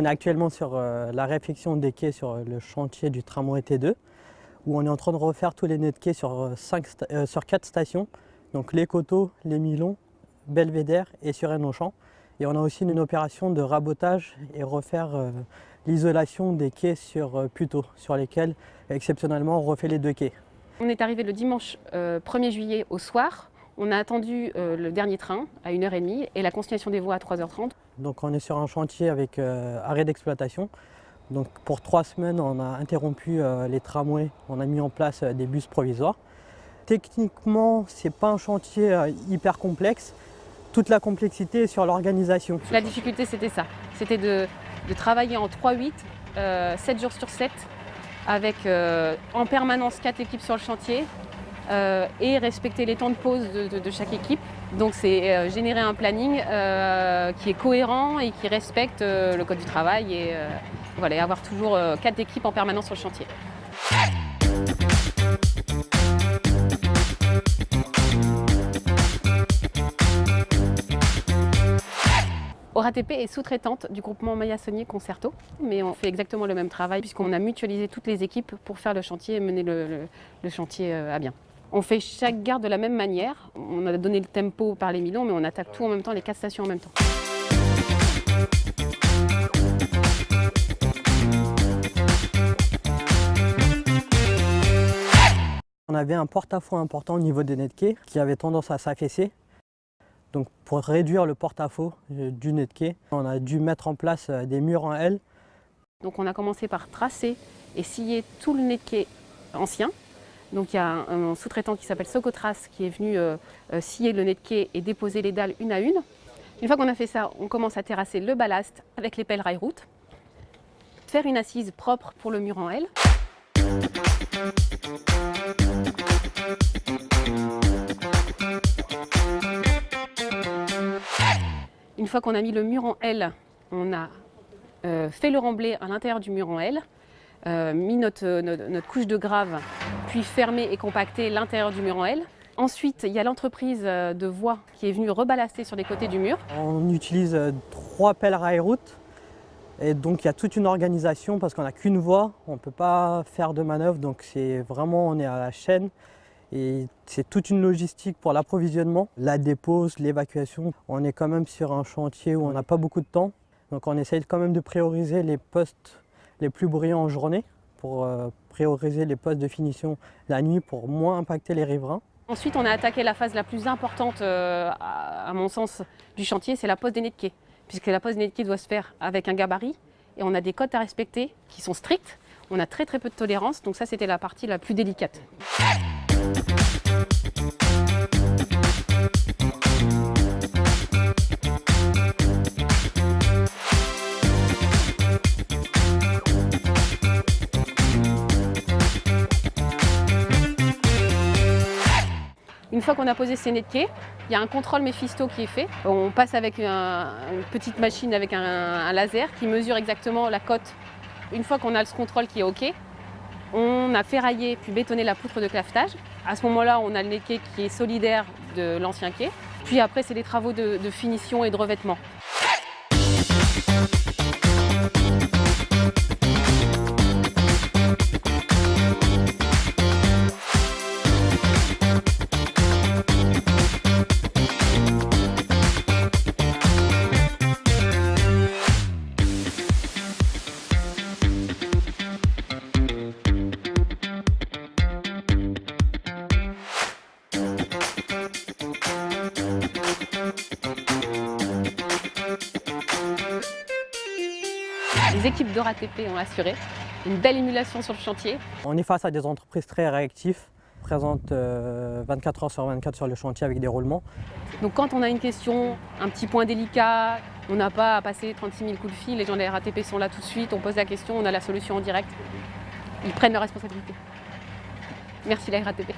On est actuellement sur la réfection des quais sur le chantier du tramway T2, où on est en train de refaire tous les nez de quais sur 4 stations, donc les Coteaux, les Milons, Belvédère et Suresnes-Longchamp. Et on a aussi une opération de rabotage et refaire l'isolation des quais sur Puteaux, sur lesquels exceptionnellement on refait les 2 quais. On est arrivé le dimanche 1er juillet au soir. On a attendu le dernier train à 1h30 et la consignation des voies à 3h30. Donc on est sur un chantier avec arrêt d'exploitation. Donc pour 3 semaines, on a interrompu les tramways, on a mis en place des bus provisoires. Techniquement, ce n'est pas un chantier hyper complexe. Toute la complexité est sur l'organisation. La difficulté, c'était ça. C'était de travailler en 3-8, 7 jours sur 7, avec en permanence 4 équipes sur le chantier et respecter les temps de pause de chaque équipe. Donc c'est générer un planning qui est cohérent et qui respecte le code du travail et voilà, avoir toujours 4 équipes en permanence sur le chantier. RATP est sous-traitante du groupement Maillat-Saunier Concerto, mais on fait exactement le même travail puisqu'on a mutualisé toutes les équipes pour faire le chantier et mener le chantier à bien. On fait chaque gare de la même manière. On a donné le tempo par les Milons, mais on attaque tout en même temps, les 4 stations en même temps. On avait un porte-à-faux important au niveau des nez de quai qui avait tendance à s'affaisser. Donc pour réduire le porte-à-faux du nez de quai, on a dû mettre en place des murs en L. Donc on a commencé par tracer et scier tout le nez de quai ancien. Donc il y a un sous-traitant qui s'appelle Socotras qui est venu scier le nez de quai et déposer les dalles une à une. Une fois qu'on a fait ça, on commence à terrasser le ballast avec les pelles rail-route, faire une assise propre pour le mur en L. Une fois qu'on a mis le mur en L, on a fait le remblai à l'intérieur du mur en L, mis notre couche de grave, puis fermé et compacté l'intérieur du mur en L. Ensuite, il y a l'entreprise de voies qui est venue reballaster sur les côtés du mur. On utilise 3 pelles rail-route et donc il y a toute une organisation parce qu'on n'a qu'une voie, on ne peut pas faire de manœuvre, donc c'est vraiment, on est à la chaîne. Et c'est toute une logistique pour l'approvisionnement, la dépose, l'évacuation. On est quand même sur un chantier où on n'a pas beaucoup de temps. Donc on essaye quand même de prioriser les postes les plus bruyants en journée pour prioriser les postes de finition la nuit pour moins impacter les riverains. Ensuite, on a attaqué la phase la plus importante, à mon sens, du chantier, c'est la pose des nez de quai. Puisque la pose des nez de quai doit se faire avec un gabarit et on a des cotes à respecter qui sont strictes. On a très peu de tolérance, donc ça c'était la partie la plus délicate. Une fois qu'on a posé ces nez de quai, il y a un contrôle Mephisto qui est fait. On passe avec une petite machine avec un laser qui mesure exactement la cote. Une fois qu'on a ce contrôle qui est OK, on a ferraillé puis bétonné la poutre de clavetage. À ce moment-là, on a le nez de quai qui est solidaire de l'ancien quai. Puis après, c'est des travaux de finition et de revêtement. Les équipes de RATP ont assuré une belle émulation sur le chantier. On est face à des entreprises très réactives, présentes 24 heures sur 24 sur le chantier avec des roulements. Donc quand on a une question, un petit point délicat, on n'a pas à passer 36 000 coups de fil, les gens de la RATP sont là tout de suite, on pose la question, on a la solution en direct. Ils prennent leurs responsabilités. Merci la RATP.